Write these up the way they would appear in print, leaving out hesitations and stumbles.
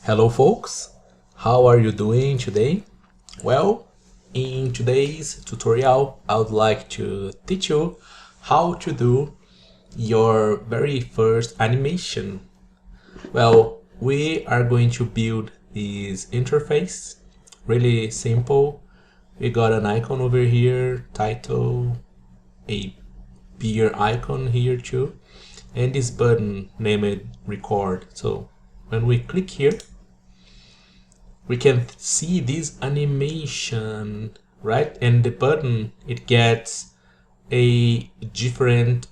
Hello folks, how are you doing today? Well, in today's tutorial, I would like to teach you how to do your very first animation. Well, we are going to build this interface, really simple. We got an icon over here, title, a beer icon here too, and this button named record. So when we click here, we can see this animation, right? And the button, it gets a different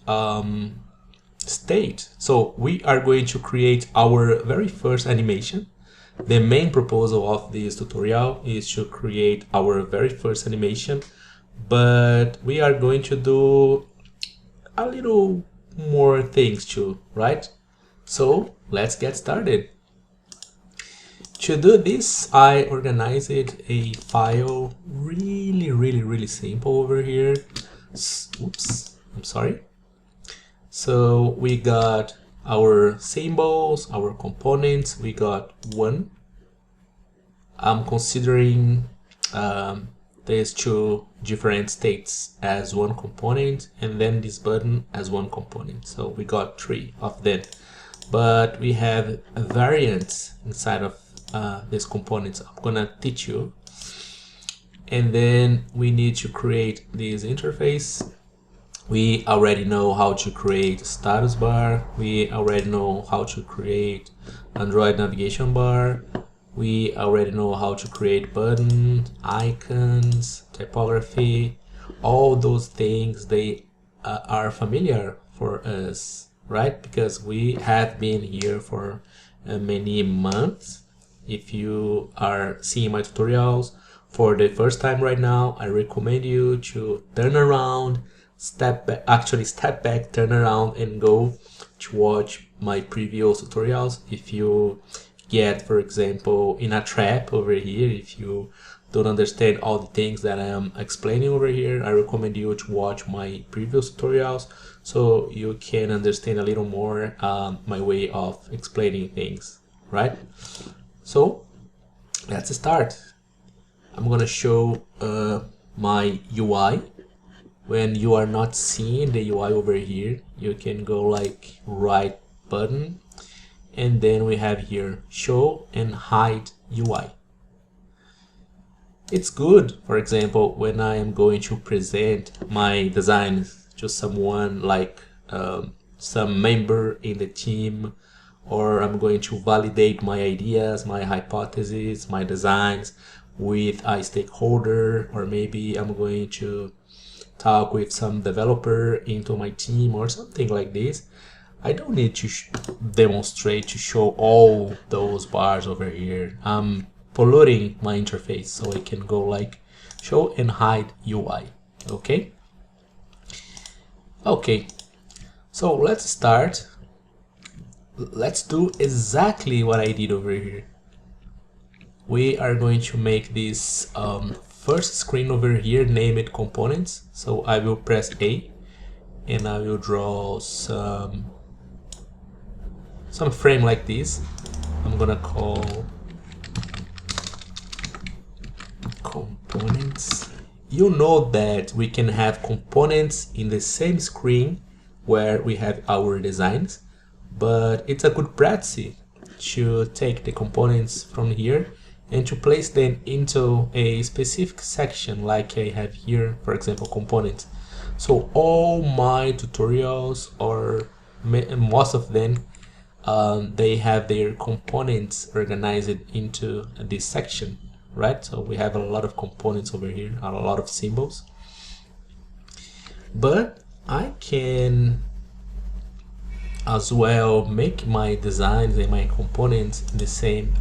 state. So we are going to create our very first animation. The main proposal of this tutorial is to create our very first animation, but we are going to do a little more things too, right? So let's get started. To do this, I organized a file really simple over here. Oops, I'm sorry. So we got our symbols, our components. We got one. I'm considering these two different states as one component, and then this button as one component. So we got three of them, but we have a variant inside of these components. I'm gonna teach you, and then we need to create this interface. We already know how to create status bar. We already know how to create Android navigation bar. We already know how to create buttons, icons, typography. All those things, they are familiar for us, right? Because we have been here for many months. If you are seeing my tutorials for the first time right now, I recommend you to turn around, step back, turn around and go to watch my previous tutorials. If you get, for example, in a trap over here, if you don't understand all the things that I am explaining over here, I recommend you to watch my previous tutorials so you can understand a little more my way of explaining things, right? So let's start. I'm gonna show my UI. When you are not seeing the UI over here, you can go like right button, and then we have here show and hide UI. It's good, for example, when I am going to present my designs to someone like some member in the team, or I'm going to validate my ideas, my hypotheses, my designs with a stakeholder, or maybe I'm going to talk with some developer into my team or something like this. I don't need to demonstrate to show all those bars over here. I'm polluting my interface, so I can go like show and hide UI. Okay, so let's start. Let's do exactly what I did over here. We are going to make this first screen over here named components. So I will press A and I will draw some frame like this. I'm gonna call components. You know that we can have components in the same screen where we have our designs, but it's a good practice to take the components from here and to place them into a specific section like I have here, for example, components. So all my tutorials, or most of them, they have their components organized into this section, right? So we have a lot of components over here, a lot of symbols, but I can as well make my designs and my components in the same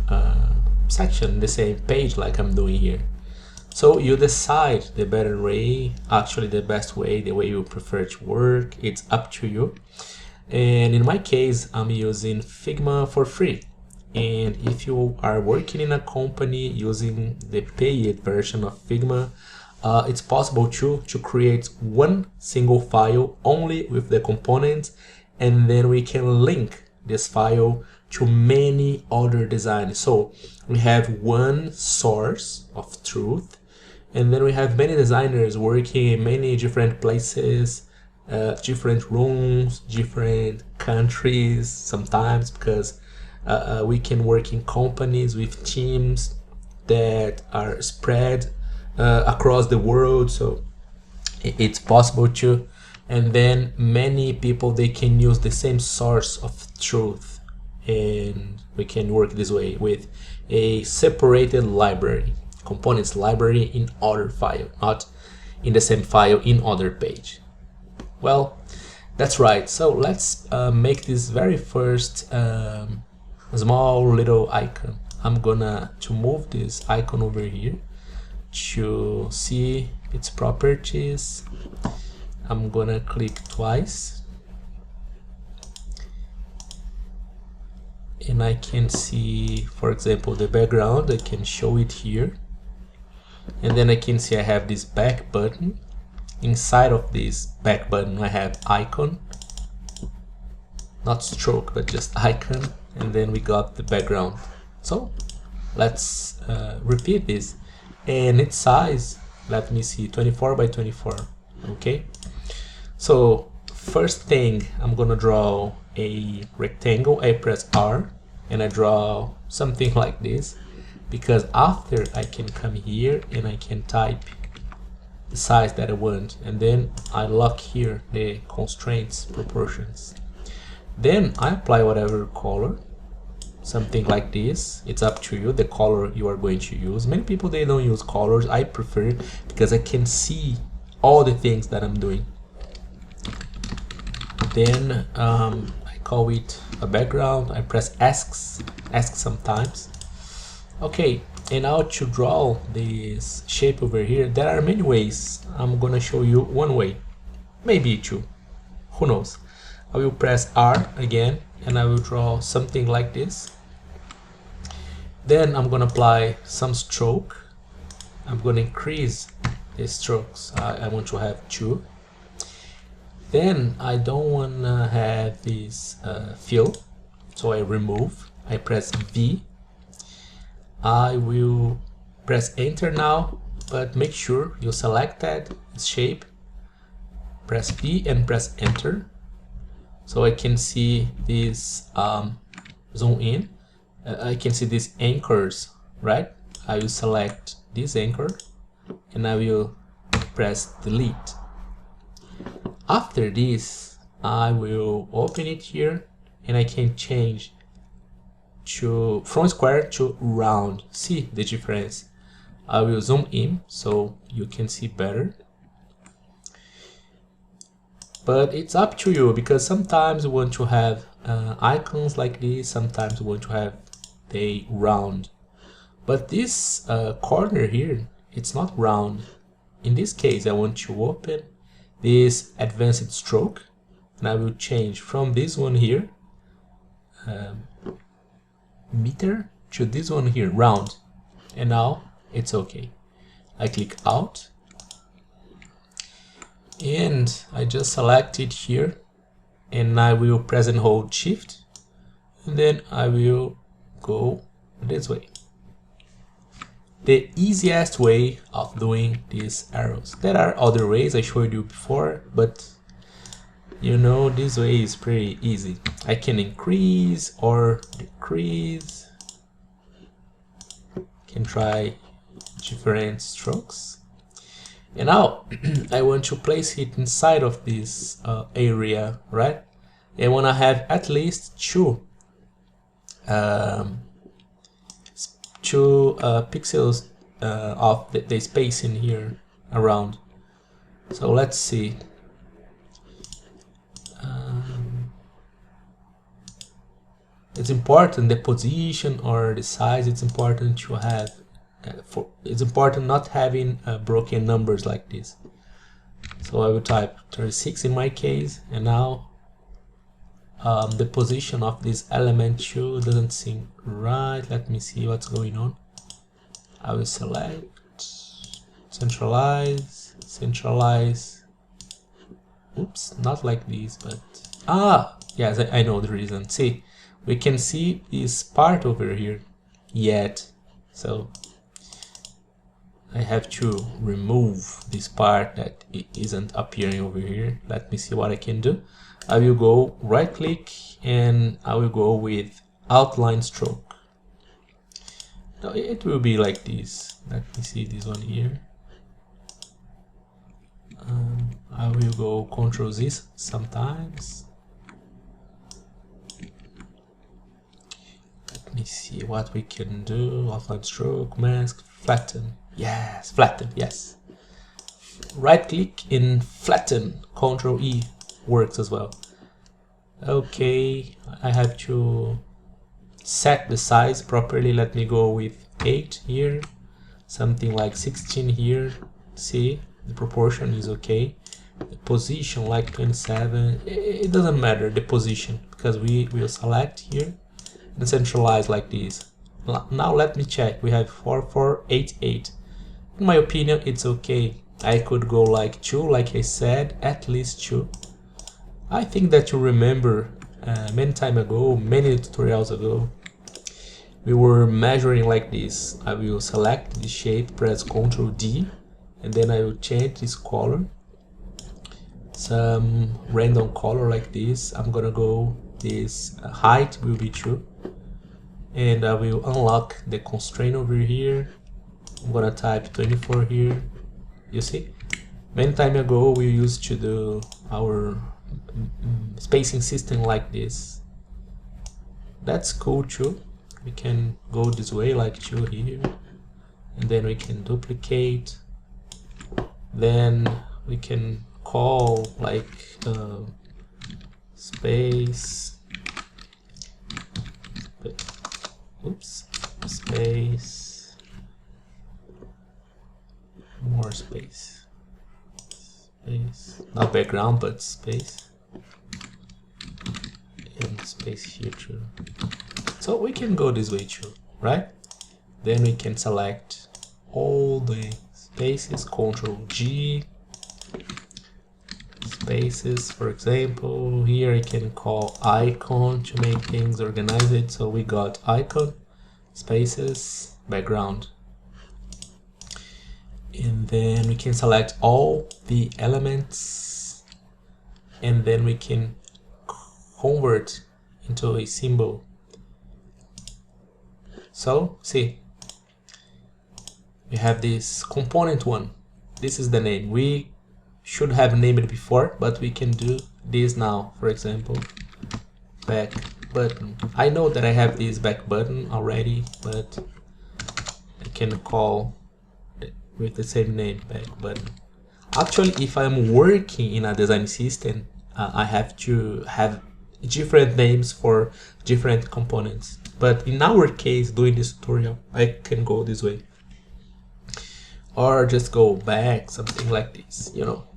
section, the same page like I'm doing here. So you decide the better way, actually the best way, the way you prefer to work. It's up to you. And in my case, I'm using Figma for free. And if you are working in a company using the paid version of Figma, it's possible to create one single file only with the components, and then we can link this file to many other designs. So we have one source of truth, and then we have many designers working in many different places, different rooms, different countries sometimes, because we can work in companies with teams that are spread across the world, so it's possible to. And then many people, they can use the same source of truth, and we can work this way with a separated library, components library in other file, not in the same file in other page. Well, that's right. So let's make this very first small little icon. I'm gonna to move this icon over here to see its properties. I'm gonna click twice, and I can see, for example, the background. I can show it here, and then I can see I have this back button. Inside of this back button I have icon, not stroke but just icon, and then we got the background. So let's repeat this, and its size, let me see, 24 by 24. Okay, so first thing, I'm gonna draw a rectangle. I press R and I draw something like this, because after I can come here and I can type the size that I want, and then I lock here the constraints, proportions. Then I apply whatever color, something like this. It's up to you, the color you are going to use. Many people, they don't use colors. I prefer it because I can see all the things that I'm doing. Then I call it a background. I press ask sometimes. Okay, and now to draw this shape over here, there are many ways. I'm gonna show you one way, maybe two, who knows. I will press R again and I will draw something like this. Then I'm gonna apply some stroke. I'm gonna increase the strokes. I want to have 2. Then I don't wanna have this fill, so I remove. I press V. I will press enter now, but make sure you select that shape. Press V and press enter, so I can see this zoom in. I can see these anchors, right? I will select this anchor and I will press delete. After this, I will open it here and I can change from square to round. See the difference? I will zoom in so you can see better. But it's up to you, because sometimes you want to have icons like this, sometimes you want to have they round. But this corner here, it's not round. In this case, I want to open this advanced stroke, and I will change from this one here, meter, to this one here, round. And now it's okay. I click out and I just select it here, and I will press and hold shift, and then I will go this way. The easiest way of doing these arrows. There are other ways I showed you before, but you know, this way is pretty easy. I can increase or decrease. Can try different strokes. And now I want to place it inside of this area, right? I want to have at least two pixels of the space in here around. So let's see. It's important, the position or the size. It's important to have. It's important not having broken numbers like this. So I will type 36 in my case, and now the position of this element 2 doesn't seem right. Let me see what's going on. I will select centralize. Oops, not like this, but yes, I know the reason. See, we can see this part over here yet. So I have to remove this part that isn't appearing over here. Let me see what I can do. I will go right click and I will go with outline stroke. Now it will be like this. Let me see this one here. I will go Ctrl Z sometimes. Let me see what we can do. Outline stroke, mask, flatten. Yes, flatten, yes. Right click and flatten, Ctrl E works as well. Okay, I have to set the size properly. Let me go with 8 here, something like 16 here. See, the proportion is okay. The position like 27, it doesn't matter the position because we will select here and centralize like this. Now let me check. We have 4488. In my opinion, it's okay. I could go like 2, like I said, at least 2. I think that you remember many time ago, many tutorials ago, we were measuring like this. I will select the shape, press Ctrl D, and then I will change this color, some random color like this. I'm gonna go this height will be 2, and I will unlock the constraint over here. I'm gonna type 24 here. You see, many time ago we used to do our spacing system like this. That's cool too. We can go this way like 2 here, and then we can duplicate. Then we can call like space, oops, space, more space, not background but space, and space here too. So we can go this way too, right? Then we can select all the spaces, Ctrl G, spaces. For example, here I can call icon to make things organized. So we got icon, spaces, background. And then we can select all the elements, and then we can convert into a symbol. So see, we have this component one. This is the name. We should have named it before, but we can do this now. For example, back button. I know that I have this back button already, but I can call it with the same name, back button. Actually, if I'm working in a design system, I have to have different names for different components. But in our case, doing this tutorial, I can go this way. Or just go back, something like this, you know.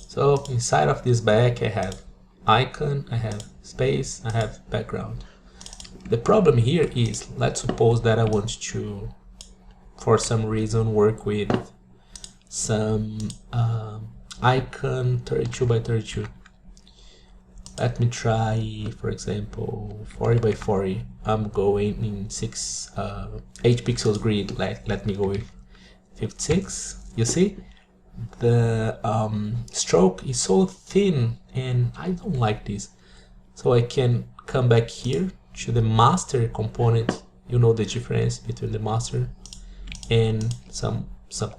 So inside of this back, I have icon, I have space, I have background. The problem here is, let's suppose that I want to, for some reason, work with some icon 32 by 32. Let me try, for example, 40 by 40. I'm going in 8 pixels grid. Let me go with 56. You see, the stroke is so thin, and I don't like this. So I can come back here to the master component. You know the difference between the master and some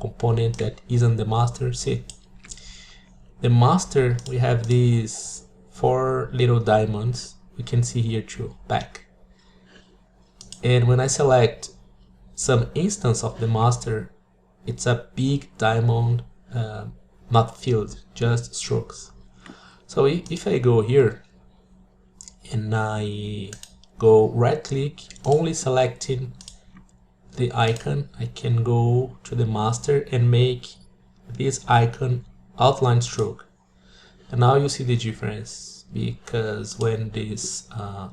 component that isn't the master. See, the master, we have these 4 little diamonds. We can see here too, back. And when I select some instance of the master, it's a big diamond, not filled, just strokes. So if I go here and I go right click, only selecting the icon, I can go to the master and make this icon outline stroke. And now you see the difference, because when this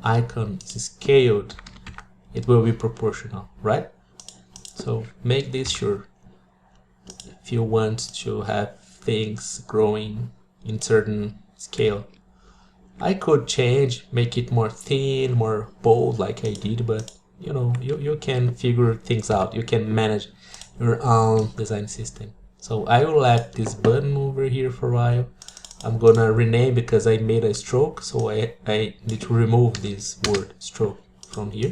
icon is scaled, it will be proportional, right? So make this sure if you want to have things growing in certain scale. I could change, make it more thin, more bold like I did, but you know, you can figure things out. You can manage your own design system. So I will let this button over here for a while. I'm gonna rename because I made a stroke, so I need to remove this word stroke from here.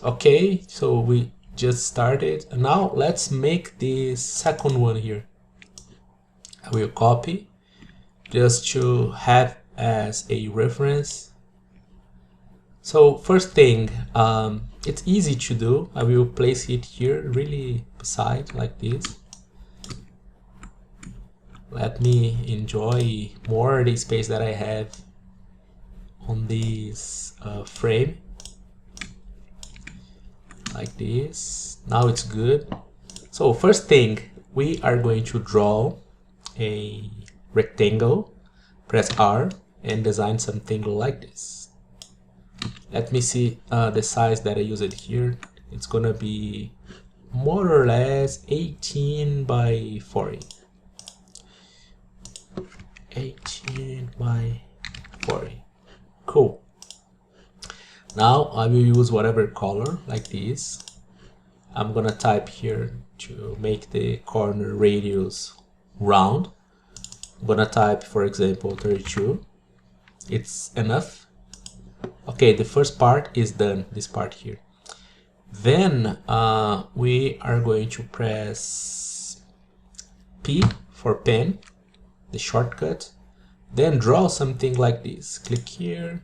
Okay, so we just started. Now let's make the second one here. I will copy just to have as a reference. So first thing, it's easy to do. I will place it here really beside like this. Let me enjoy more the space that I have on this frame like this. Now it's good. So first thing, we are going to draw a rectangle, press R and design something like this. Let me see the size that I used here. It's gonna be more or less 18 by 40. 18 by 40. Cool. Now I will use whatever color like this. I'm gonna type here to make the corner radius round. I'm gonna type, for example, 32. It's enough. Okay, the first part is done, this part here. Then we are going to press P for pen, the shortcut, then draw something like this. Click here,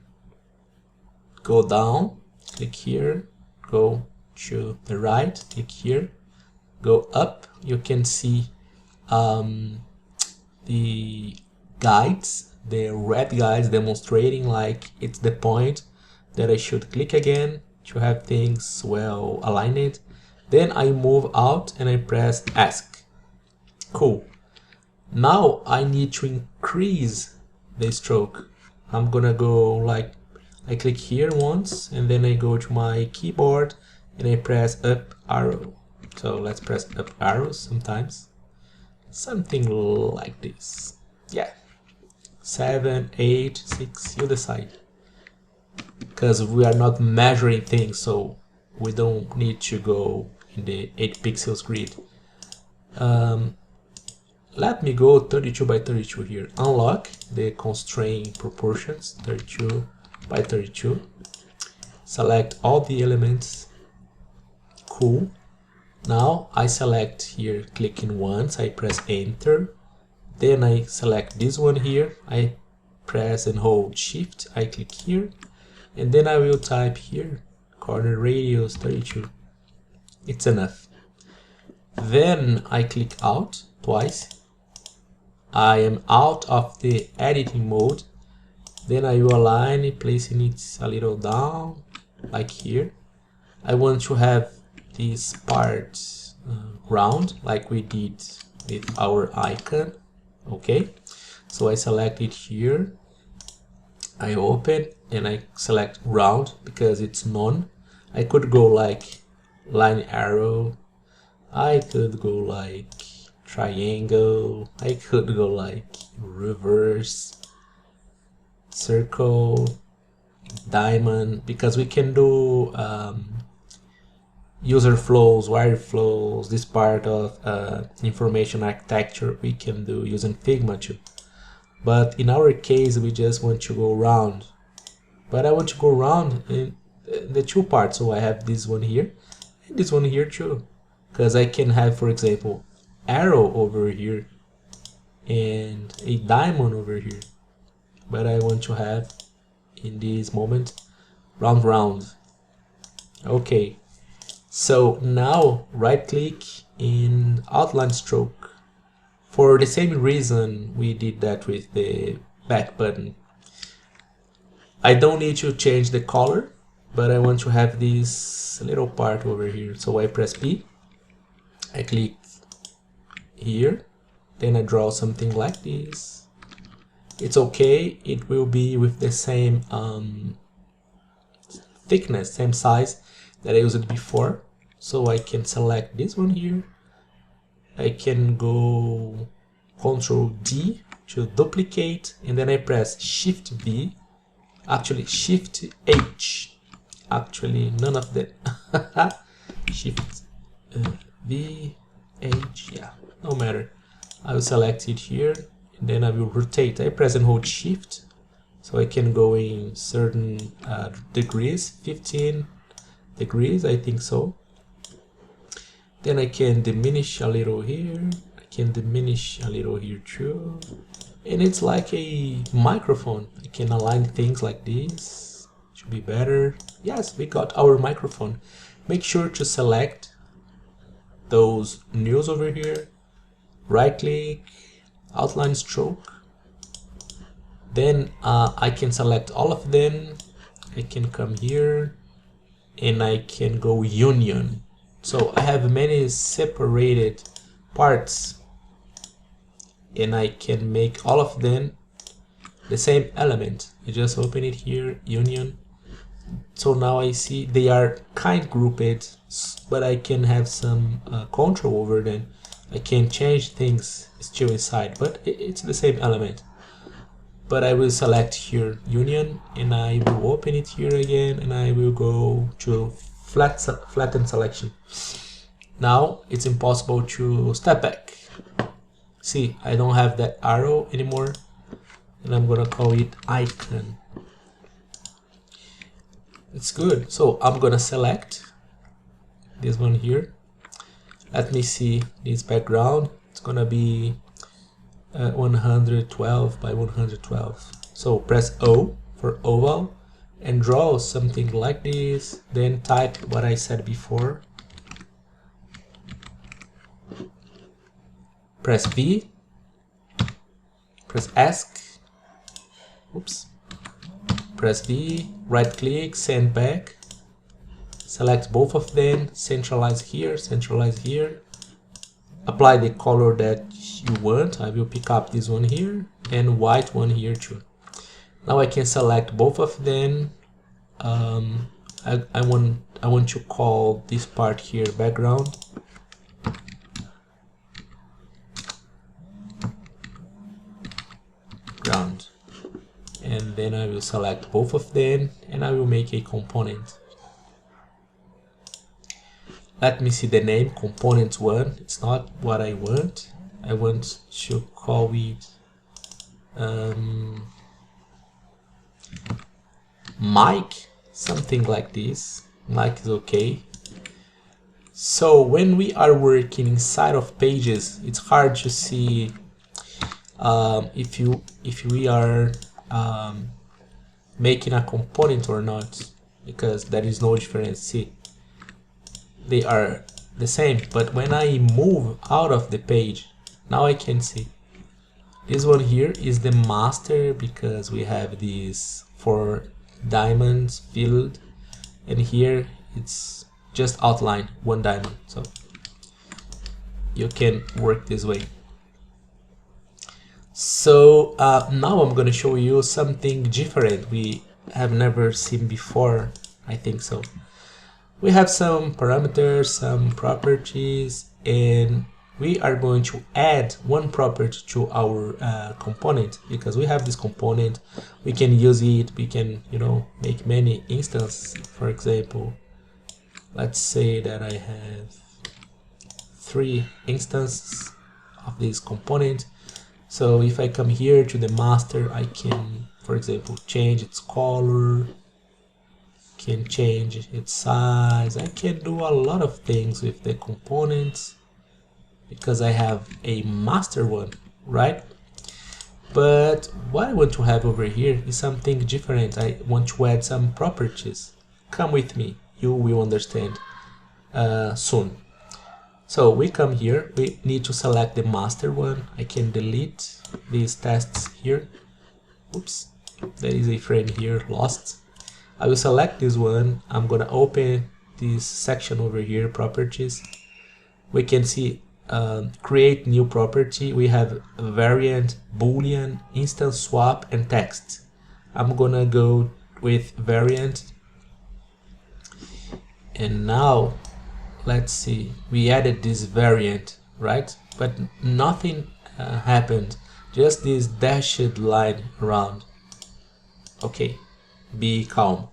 go down, click here, go to the right, click here, go up. You can see the guides, the red guides demonstrating like it's the point that I should click again to have things well aligned. Then I move out and I press ask. Cool. Now I need to increase the stroke. I'm gonna go like, I click here once and then I go to my keyboard and I press up arrow. So let's press up arrows sometimes. Something like this. Yeah. 7, 8, 6, you decide. Because we are not measuring things, so we don't need to go in the 8 pixels grid. Let me go 32 by 32 here. Unlock the constraint proportions, 32 by 32. Select all the elements. Cool. Now I select here, clicking once, I press enter. Then I select this one here. I press and hold shift. I click here. And then I will type here, corner radius 32. It's enough. Then I click out twice. I am out of the editing mode. Then I will align it, placing it a little down, like here. I want to have this part round, like we did with our icon. Okay, so I select it here. I open and I select round because it's none. I could go like line arrow. I could go like triangle. I could go like reverse, circle, diamond, because we can do user flows, wire flows, this part of information architecture we can do using Figma too. But in our case, we just want to go round. But I want to go round in the two parts. So I have this one here and this one here too. Because I can have, for example, arrow over here and a diamond over here. But I want to have, in this moment, round, round. Okay. So now right click in outline stroke. For the same reason we did that with the back button. I don't need to change the color, but I want to have this little part over here. So I press P, I click here, then I draw something like this. It's okay, it will be with the same thickness, same size that I used before. So I can select this one here. I can go Control D to duplicate, and then I press Shift V, actually Shift H, actually none of that. Shift V, H, yeah, no matter. I will select it here, and then I will rotate. I press and hold Shift, so I can go in certain degrees, 15 degrees, I think so. Then I can diminish a little here, I can diminish a little here too. And it's like a microphone. I can align things like this, should be better. Yes, we got our microphone. Make sure to select those news over here, right click, outline stroke. Then I can select all of them. I can come here and I can go union. So I have many separated parts and I can make all of them the same element. You just open it here, union. So now I see they are kind grouped, but I can have some control over them. I can change things still inside, but it's the same element. But I will select here union and I will open it here again and I will go to flatten selection. Now it's impossible to step back. See, I don't have that arrow anymore, and I'm gonna call it icon. It's good. So I'm gonna select this one here. Let me see this background. It's gonna be 112 by 112. So press O for oval and draw something like this, then type what I said before. Press V, press ask, oops, press V, right click, send back, select both of them, centralize here, apply the color that you want. I will pick up this one here and white one here too. Now I can select both of them. I want to call this part here background. Ground. And then I will select both of them and I will make a component. Let me see the name, component 1. It's not what I want. I want to call it mic, something like this. Mic is okay. So when we are working inside of pages, it's hard to see if we are making a component or not, because there is no difference. See, they are the same, but when I move out of the page, now I can see this one here is the master, because we have these 4 diamonds filled, and here it's just outline 1 diamond. So you can work this way. So now I'm going to show you something different we have never seen before, I think so. We have some parameters, some properties, and we are going to add 1 property to our component, because we have this component, we can use it, we can, you know, make many instances. For example, let's say that I have 3 instances of this component. So if I come here to the master, I can, for example, change its color, can change its size. I can do a lot of things with the components because I have a master one, right? But what I want to have over here is something different. I want to add some properties. Come with me, you will understand soon. So we come here, we need to select the master one. I can delete these tests here. Oops, there is a frame here lost. I will select this one. I'm gonna open this section over here, properties. We can see create new property. We have variant, boolean, instance swap, and text. I'm gonna go with variant. And now let's see, we added this variant, right? But nothing happened. Just this dashed line around. Okay, be calm.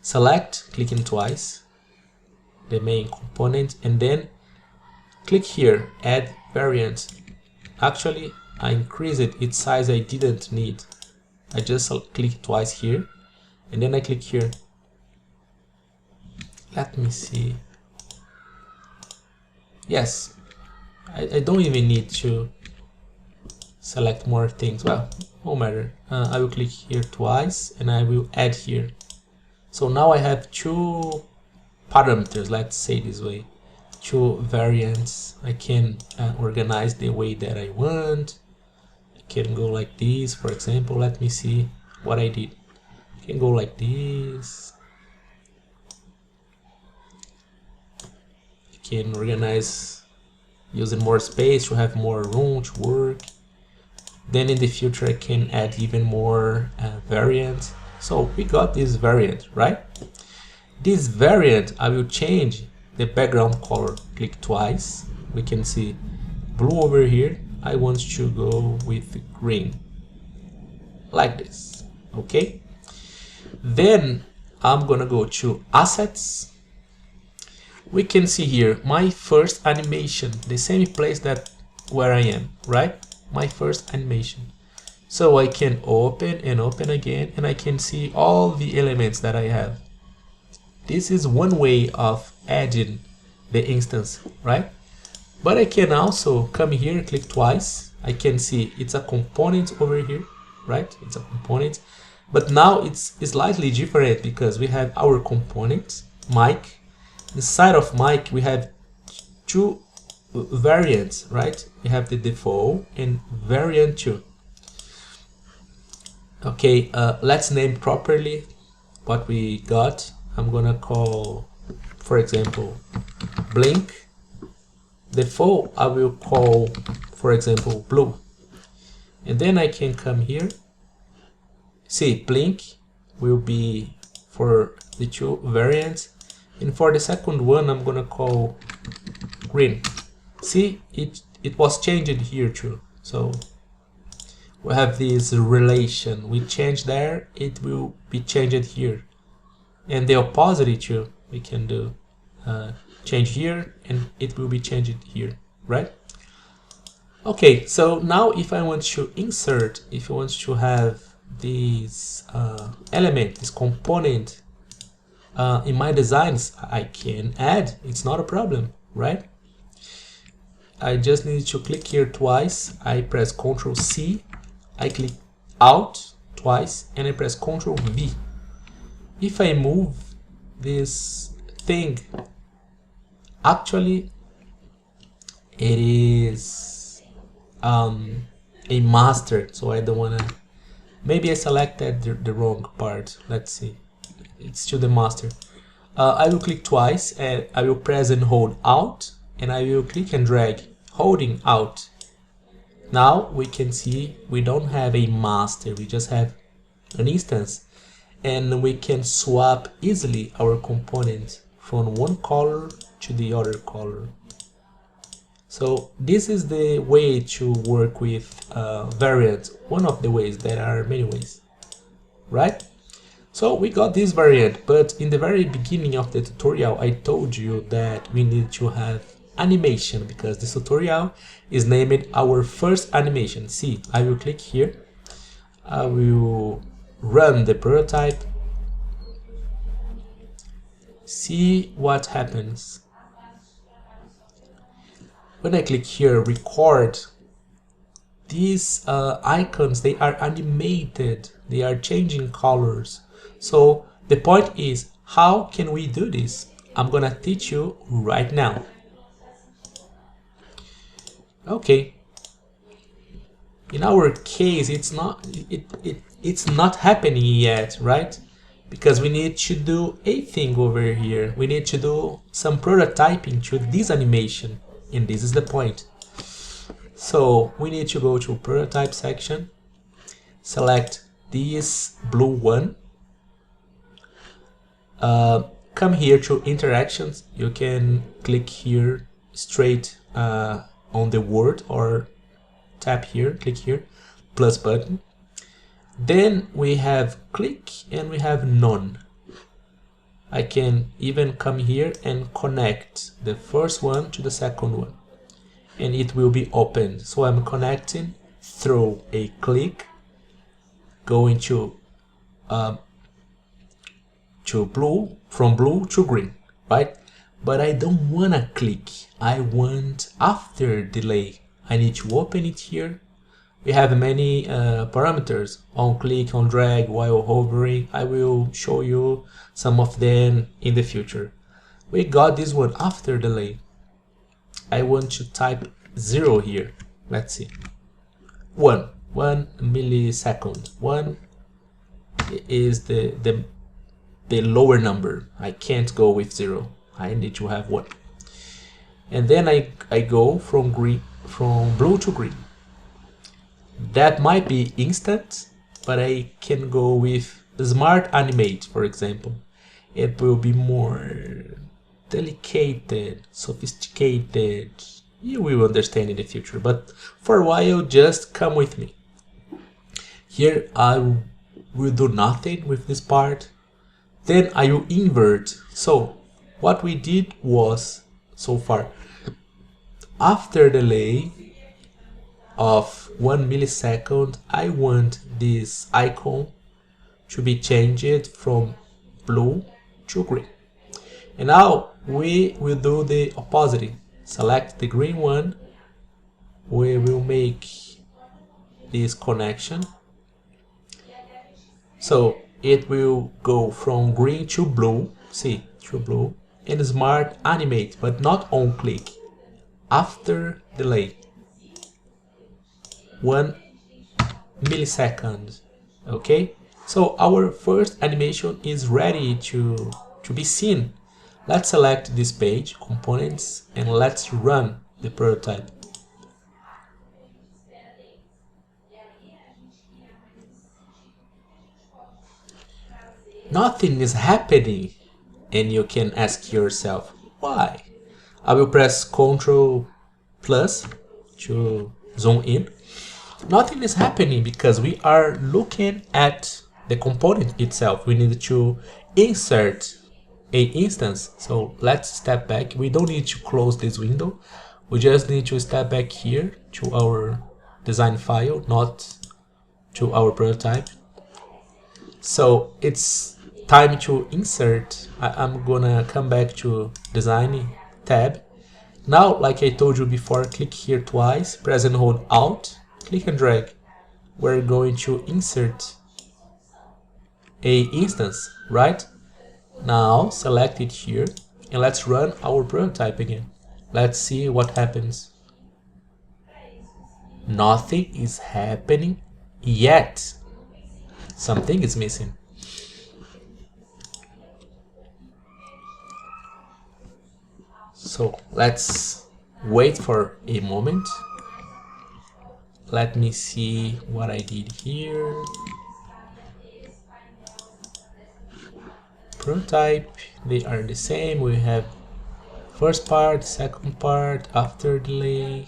Select, clicking twice, the main component, and then click here, add variant. Actually, I increased its size I didn't need. I just click twice here, and then I click here. Let me see. Yes, I don't even need to select more things. Well, no matter. I will click here twice, and I will add here. So now I have two parameters, let's say this way. Two variants. I can organize the way that I want. I can go like this, for example. Let me see what I did. I can go like this. I can organize using more space to have more room to work. Then in the future I can add even more variants. So we got this variant, right? This variant, I will change the background color. Click twice. We can see blue over here. I want to go with green, like this. Okay. Then I'm gonna go to assets. We can see here my first animation, the same place that where I am, right? My first animation. So I can open and open again, and I can see all the elements that I have. This is one way of adding the instance, right? But I can also come here, click twice. I can see it's a component over here, right? It's a component. But now it's slightly different because we have our component, mic. Inside of mic, we have two variants, right? We have the default and variant 2. Okay, let's name properly what we got. I'm gonna call, for example, blink. Default, I will call, for example, blue. And then I can come here. See, blink will be for the two variants. And for the second one, I'm gonna call green. See, it was changed here too. So we have this relation. We change there, it will be changed here. And the opposite too, we can do change here, and it will be changed here, right? Okay, so now if I want to insert, if I want to have this element, this component in my designs, I can add. It's not a problem, right? I just need to click here twice. I press Ctrl C. I click Alt twice, and I press Ctrl V. If I move this thing, actually it is a master, so I don't wanna. Maybe I selected the wrong part. Let's see. It's still the master. I will click twice, and I will press and hold Alt, and I will click and drag, holding Alt. Now we can see we don't have a master, we just have an instance, and we can swap easily our component from one color to the other color. So this is the way to work with variants. One of the ways. There are many ways, right? So we got this variant, but in the very beginning of the tutorial I told you that we need to have animation, because this tutorial is named our first animation. See, I will click here, I will run the prototype, see what happens. When I click here, record, these icons, they are animated, they are changing colors. So the point is, how can we do this? I'm gonna teach you right now. Okay. In our case, it's not happening yet, right? Because we need to do a thing over here. We need to do some prototyping to this animation, and this is the point. So we need to go to prototype section, select this blue one, come here to interactions. You can click here straight on the word, or tap here, click here, plus button. Then we have click and we have none. I can even come here and connect the first one to the second one, and it will be opened. So I'm connecting through a click, going to blue, from blue to green, right? But I don't want to click. I want after delay. I need to open it here. We have many parameters on click, on drag, while hovering. I will show you some of them in the future. We got this one after delay. I want to type 0 here. Let's see. 1 millisecond. 1 is the lower number. I can't go with 0. I need to have 1. And then I go from blue to green. That might be instant, but I can go with smart animate, for example. It will be more delicate, sophisticated. You will understand in the future, but for a while, just come with me. Here I will do nothing with this part. Then I will invert. So what we did was, so far, after delay of 1 millisecond, I want this icon to be changed from blue to green. And now we will do the opposite. Select the green one. We will make this connection. So it will go from green to blue, see, to blue, and smart animate, but not on click, after delay. 1 millisecond. Okay, so our first animation is ready to be seen. Let's select this page, components, and let's run the prototype. Nothing is happening, and you can ask yourself why. I will press Ctrl plus to zoom in. Nothing is happening because we are looking at the component itself. We need to insert a instance. So let's step back. We don't need to close this window. We just need to step back here to our design file, not to our prototype. So it's time to insert. I'm gonna come back to design tab. Now, like I told you before, click here twice, press and hold Alt, click and drag. We're going to insert a instance, right? Now select it here and let's run our prototype again. Let's see what happens. Nothing is happening yet. Something is missing. So let's wait for a moment. Let me see what I did here. Prototype, they are the same. We have first part, second part, after delay.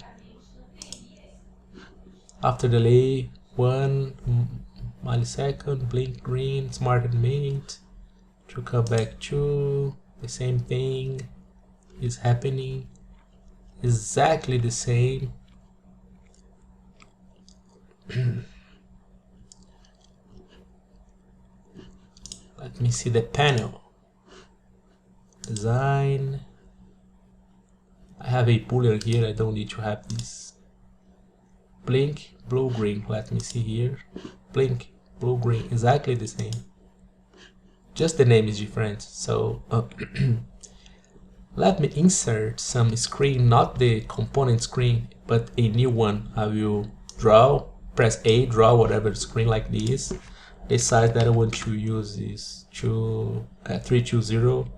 After delay, 1 millisecond, blink green, smart animate. To come back to the same thing is happening, exactly the same. Let me see the panel. Design. I have a boolean here. I don't need to have this. Blink, blue, green. Let me see here. Blink, blue, green. Exactly the same. Just the name is different. So let me insert some screen, not the component screen, but a new one. I will draw, press A, draw whatever screen like this. The size that I want to use is 320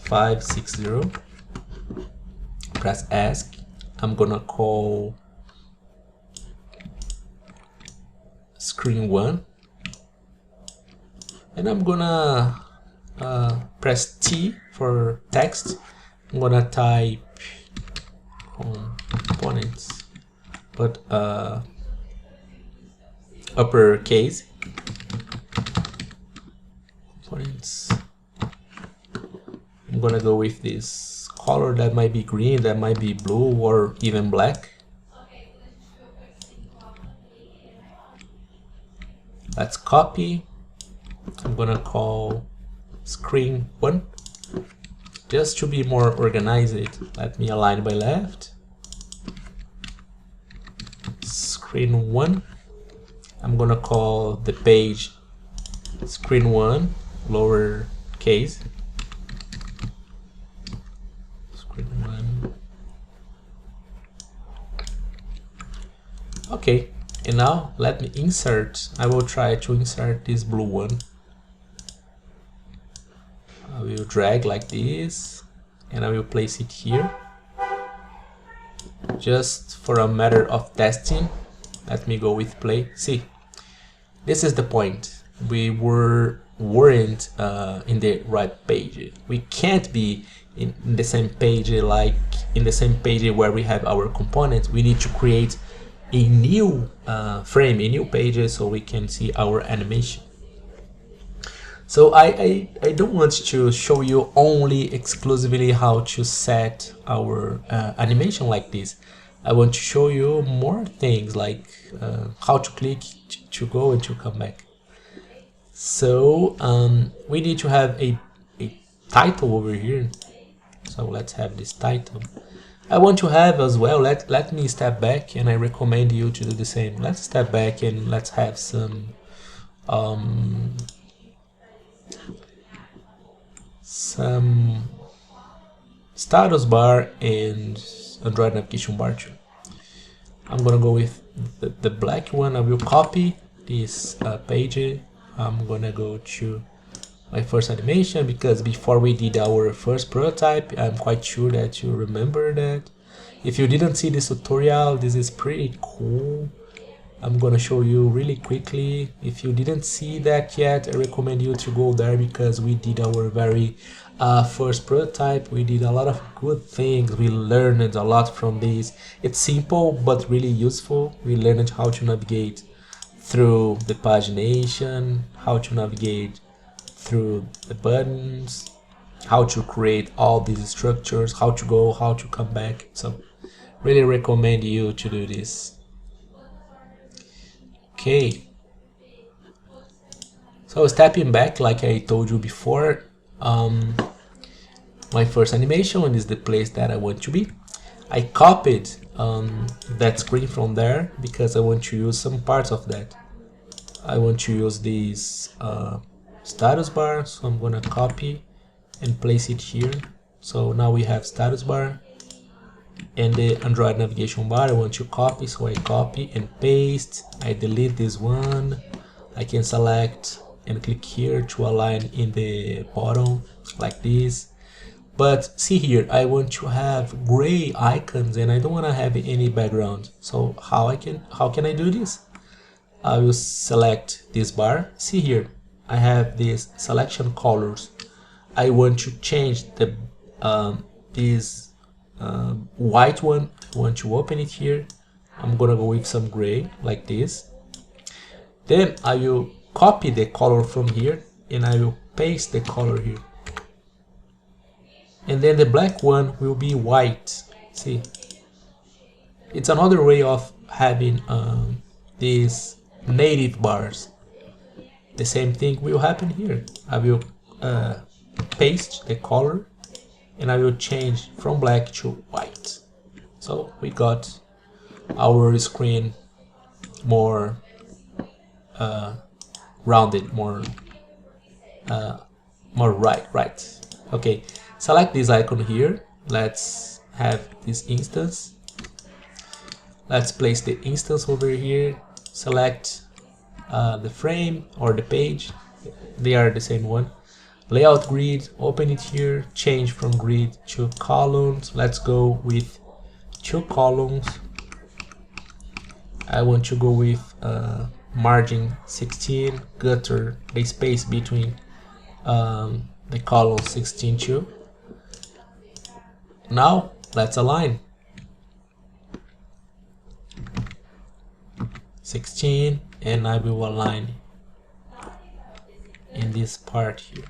560. Press ask. I'm gonna call screen 1, and I'm gonna press T for text. I'm gonna type components put uppercase. Fonts. I'm gonna go with this color that might be green, that might be blue, or even black. Let's copy. I'm gonna call screen 1. Just to be more organized, let me align by left. Screen 1. I'm gonna call the page screen 1, lower case. Screen 1. Okay, and now let me insert. I will try to insert this blue one. I will drag like this and I will place it here. Just for a matter of testing, let me go with play. See, this is the point. We weren't in the right page. We can't be in the same page, like in the same page where we have our components. We need to create a new frame, a new page, so we can see our animation. So I don't want to show you only exclusively how to set our animation like this. I want to show you more things, like how to click to go and to come back. So we need to have a title over here. So let's have this title. I want to have as well, let me step back, and I recommend you to do the same. Let's step back and let's have some status bar and Android navigation bar too. I'm gonna go with the black one. I will copy this page. I'm gonna go to my first animation, because before we did our first prototype, I'm quite sure that you remember that. If you didn't see this tutorial, this is pretty cool. I'm gonna show you really quickly. If you didn't see that yet, I recommend you to go there, because we did our very first prototype. We did a lot of good things. We learned a lot from this. It's simple but really useful. We learned how to navigate through the pagination, how to navigate through the buttons, how to create all these structures, how to go, how to come back. So really recommend you to do this. Okay, so stepping back, like I told you before, my first animation is the place that I want to be. I copied that screen from there because I want to use some parts of that. I want to use this status bar, so I'm gonna copy and place it here. So now we have status bar, and the Android navigation bar I want to copy, so I copy and paste. I delete this one. I can select and click here to align in the bottom like this. But see here, I want to have gray icons and I don't want to have any background. So how can I do this? I will select this bar. See here, I have this selection colors. I want to change the this white one. I want to open it here. I'm gonna go with some gray like this. Then I will copy the color from here and I will paste the color here. And then the black one will be white. See, it's another way of having these native bars. The same thing will happen here. I will paste the color and I will change from black to white. So we got our screen more rounded, more right. Okay, select this icon here. Let's have this instance. Let's place the instance over here. Select the frame or the page. They are the same one. Layout grid, open it here, change from grid to columns. Let's go with 2 columns. I want to go with margin 16, gutter, the space between the column 16 too. Now let's align. 16, and I will align in this part here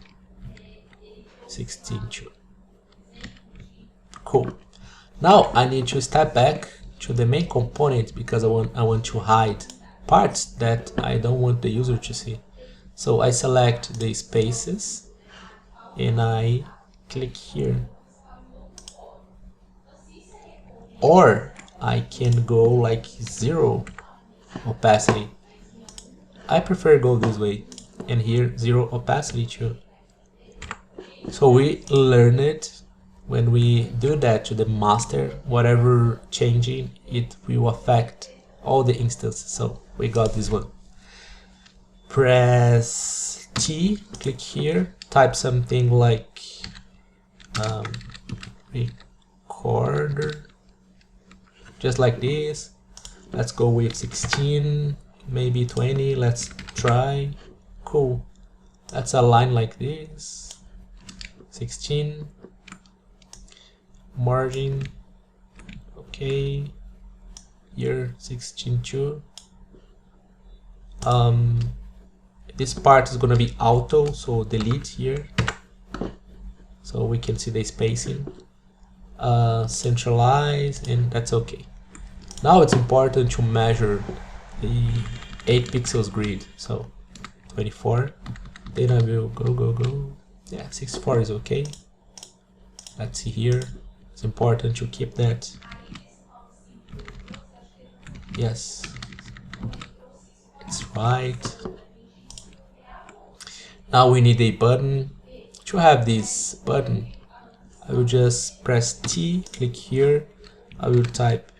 16 too. Cool. Now I need to step back to the main component because I want to hide parts that I don't want the user to see. So I select the spaces and I click here. Or I can go like 0 opacity. I prefer go this way, and here 0 opacity too. So we learn it when we do that to the master, whatever changing it will affect all the instances. So we got this one. Press T, click here, type something like recorder, just like this. Let's go with 16, maybe 20. Let's try. Cool. Let's align like this. 16. Margin. Okay. Here 16 too. This part is gonna be auto, so delete here, so we can see the spacing. Centralize, and that's okay. Now it's important to measure the 8 pixels grid. So 24, then I will go. Yeah, 64 is okay. Let's see here. It's important to keep that. Yes, it's right. Now we need a button. To have this button, I will just press T, click here. I will type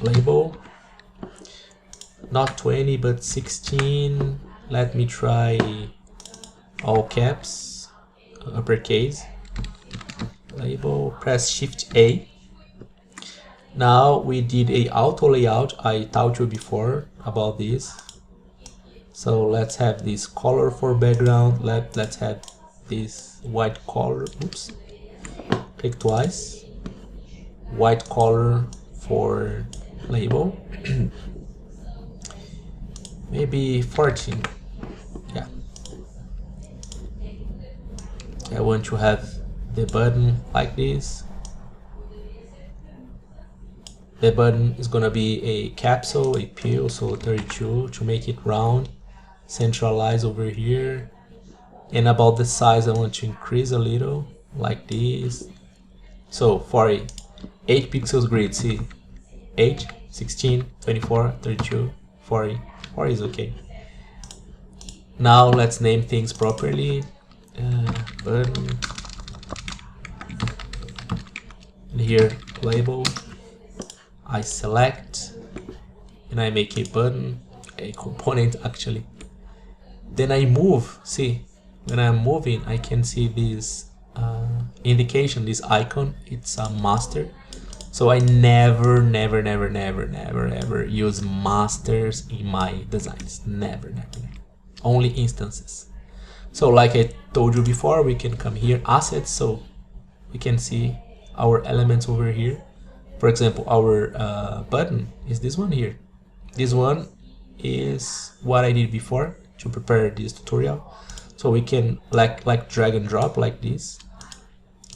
label, not 20 but 16. Let me try all caps, uppercase. Label, press Shift A. Now we did a auto layout. I told you before about this. So let's have this color for background. Let's have this white color. Oops. Click twice. White color for label. Maybe 14. Yeah. I want to have the button like this. The button is gonna be a capsule, a pill, so 32 to make it round. Centralize over here. And about the size, I want to increase a little, like this. So for a 8 pixels grid, see, 8, 16, 24, 32, 40. 40 is okay. Now let's name things properly. Button. And here, label. I select and I make a button, a component actually. Then I move. See, when I'm moving, I can see this indication, this icon. It's a master. So I never ever use masters in my designs. Never. Only instances. So like I told you before, we can come here, assets, so we can see our elements over here. For example, our button is this one here. This one is what I did before to prepare this tutorial. So we can like drag and drop like this.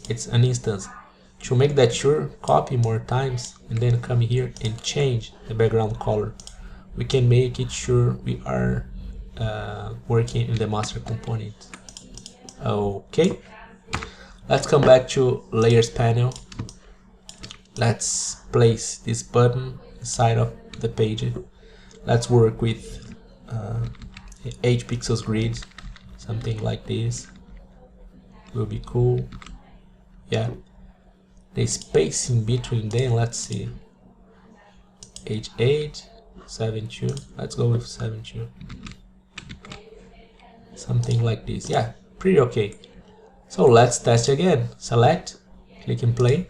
It's an instance. To make that sure, copy more times and then come here and change the background color. We can make it sure we are working in the master component. Okay, let's come back to layers panel. Let's place this button inside of the page. Let's work with 8 pixels grid, something like this will be cool. Yeah, the spacing between them, let's see, H8, 7.2, let's go with 7.2, something like this. Yeah, pretty okay. So let's test again. Select, click and play.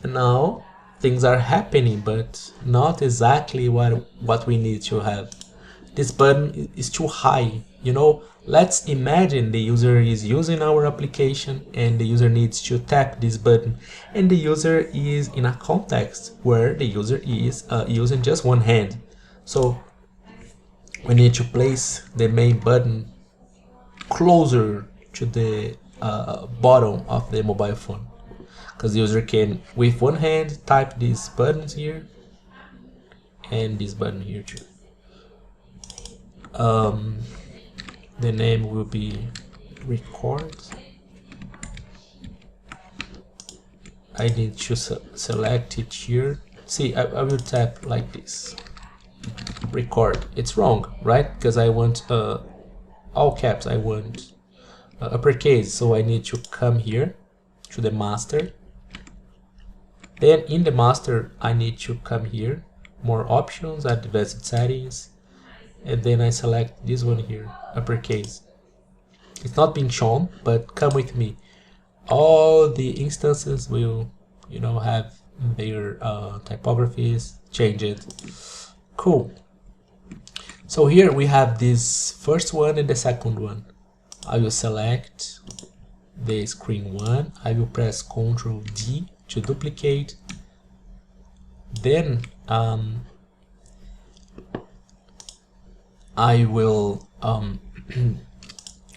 And now things are happening, but not exactly what we need to have. This button is too high. You know, Let's imagine the user is using our application and the user needs to tap this button, and the user is in a context where the user is using just one hand. So we need to place the main button closer to the bottom of the mobile phone, because the user can with one hand type these buttons here and this button here too. The name will be record. I need to select it here. See, I will tap like this, record. It's wrong, right? Because I want all caps, I want uppercase, so I need to come here to the master. Then in the master I need to come here, more options, advanced settings, and then I select this one here, uppercase. It's not being shown, but come with me. All the instances will, you know, have their typographies changed. Cool. So here we have this first one and the second one. I will select the screen one. I will press Ctrl D to duplicate. Then I will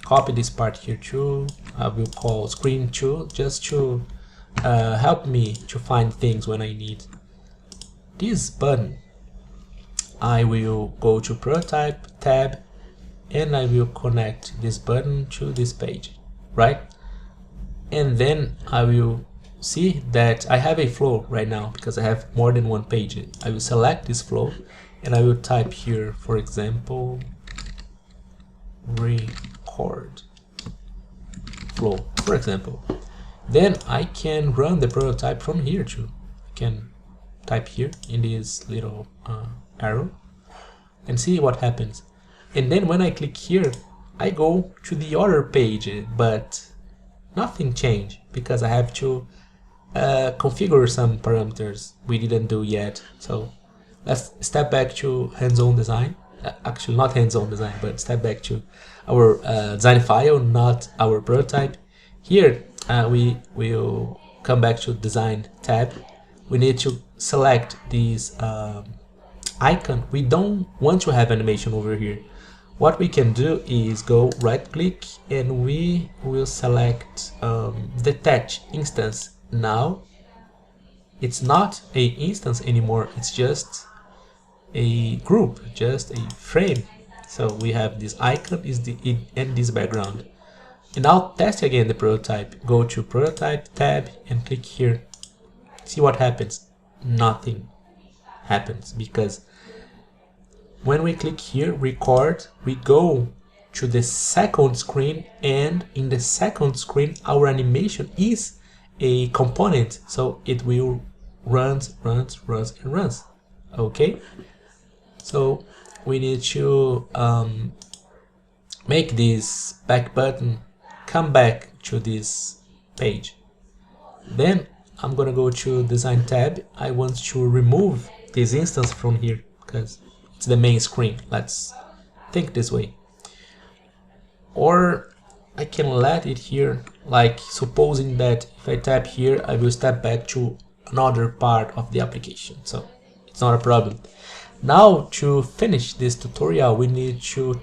copy this part here too. I will call screen 2 just to help me to find things when I need. This button, I will go to prototype tab and I will connect this button to this page, right? And then I will see that I have a flow right now because I have more than one page. I will select this flow and I will type here, for example, record flow, for example. Then I can run the prototype from here too. I can type here in this little arrow and see what happens. And then when I click here, I go to the other page, but nothing changed because I have to configure some parameters we didn't do yet. So let's step back to hands-on design. Actually, not hands-on design, but step back to our design file, not our prototype. Here we will come back to design tab. We need to select this icon. We don't want to have animation over here. What we can do is go right click and we will select detach instance. Now it's not a instance anymore, it's just a group, just a frame. So we have this icon and this background. And now test again the prototype. Go to prototype tab and click here. See what happens. Nothing happens because when we click here, record, we go to the second screen, and in the second screen our animation is a component, so it will runs and runs. Okay, so we need to make this back button come back to this page. Then I'm gonna go to design tab. I want to remove this instance from here because it's the main screen. Let's think this way. Or I can let it here, like supposing that if I tap here, I will step back to another part of the application. So it's not a problem. Now to finish this tutorial, we need to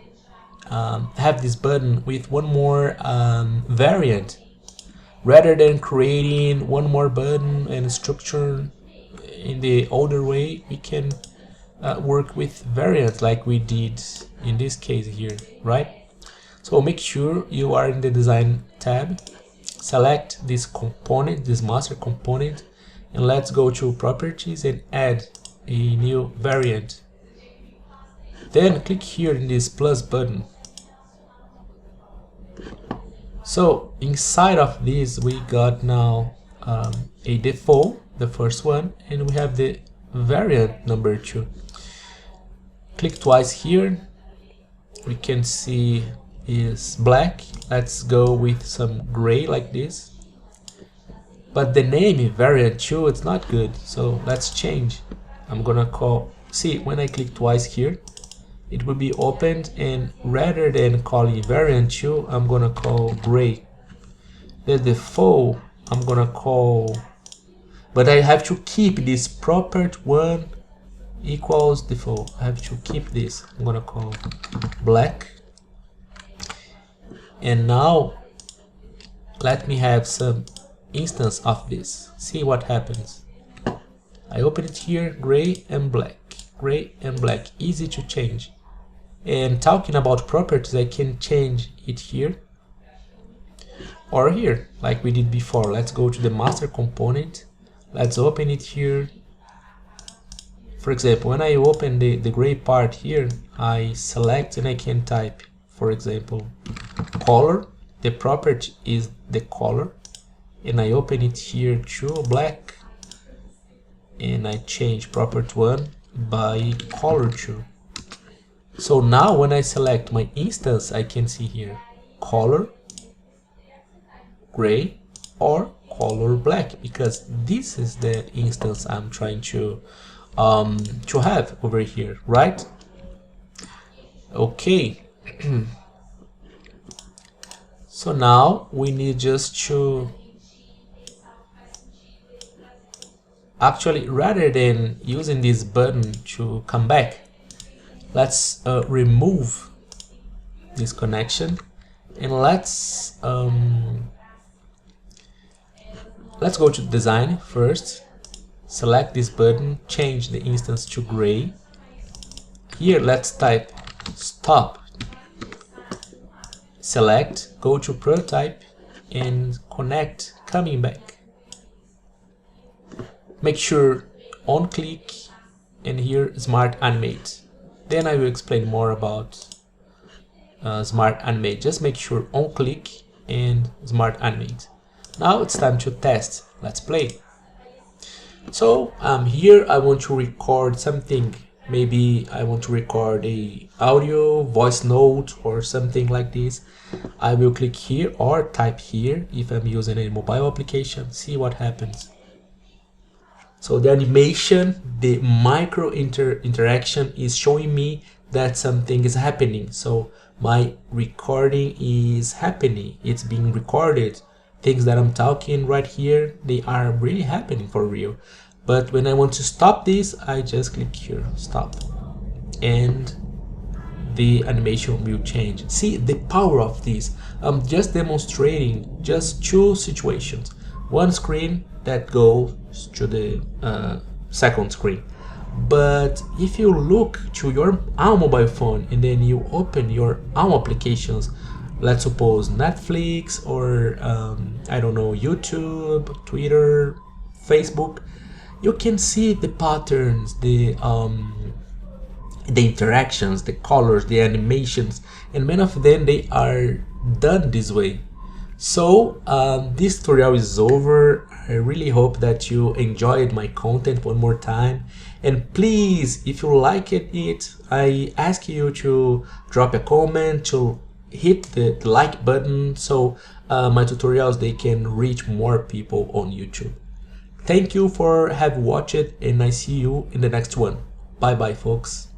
have this button with one more variant. Rather than creating one more button and structure in the older way, we can work with variants like we did in this case here, right? So make sure you are in the design tab, select this component, this master component, and let's go to properties and add a new variant. Then click here in this plus button. So inside of this we got now a default, the first one, and we have the variant number 2. Click twice here, we can see is black. Let's go with some gray like this, but the name is variant 2, it's not good, so let's change. I'm gonna call, see, when I click twice here, it will be opened, and rather than calling variant 2, I'm gonna call gray. The default I'm gonna call, but I have to keep this property 1 equals default. I have to keep this. I'm gonna call black. And now let me have some instance of this. See what happens. I open it here, gray and black, gray and black, easy to change. And talking about properties, I can change it here or here, like we did before. Let's go to the master component. Let's open it here. For example, when I open the gray part here, I select and I can type, for example, color. The property is the color. And I open it here to black. And I change property 1 by color 2. So now when I select my instance, I can see here color gray or color black, because this is the instance I'm trying to have over here, right? Okay. So now we need just to actually, rather than using this button to come back, let's remove this connection, and let's go to design first, select this button, change the instance to gray. Here let's type stop, select, go to prototype and connect coming back. Make sure on click and here smart animate. Then I will explain more about smart animate. Just make sure on click and smart animate. Now it's time to test. Let's play. So here I want to record something. Maybe I want to record a audio, voice note or something like this. I will click here or type here if I'm using a mobile application. See what happens. So the animation, the micro interaction is showing me that something is happening. So my recording is happening. It's being recorded. Things that I'm talking right here, they are really happening for real. But when I want to stop this, I just click here, stop. And the animation will change. See the power of this. I'm just demonstrating just two situations. One screen that goes to the second screen. But if you look to your own mobile phone and then you open your own applications, let's suppose Netflix or I don't know, YouTube, Twitter, Facebook, you can see the patterns, the interactions, the colors, the animations, and many of them, they are done this way. So this tutorial is over. I really hope that you enjoyed my content one more time, and please, if you liked it, I ask you to drop a comment, to hit the like button, so my tutorials, they can reach more people on YouTube. Thank you for having watched, and I see you in the next one. Bye bye folks.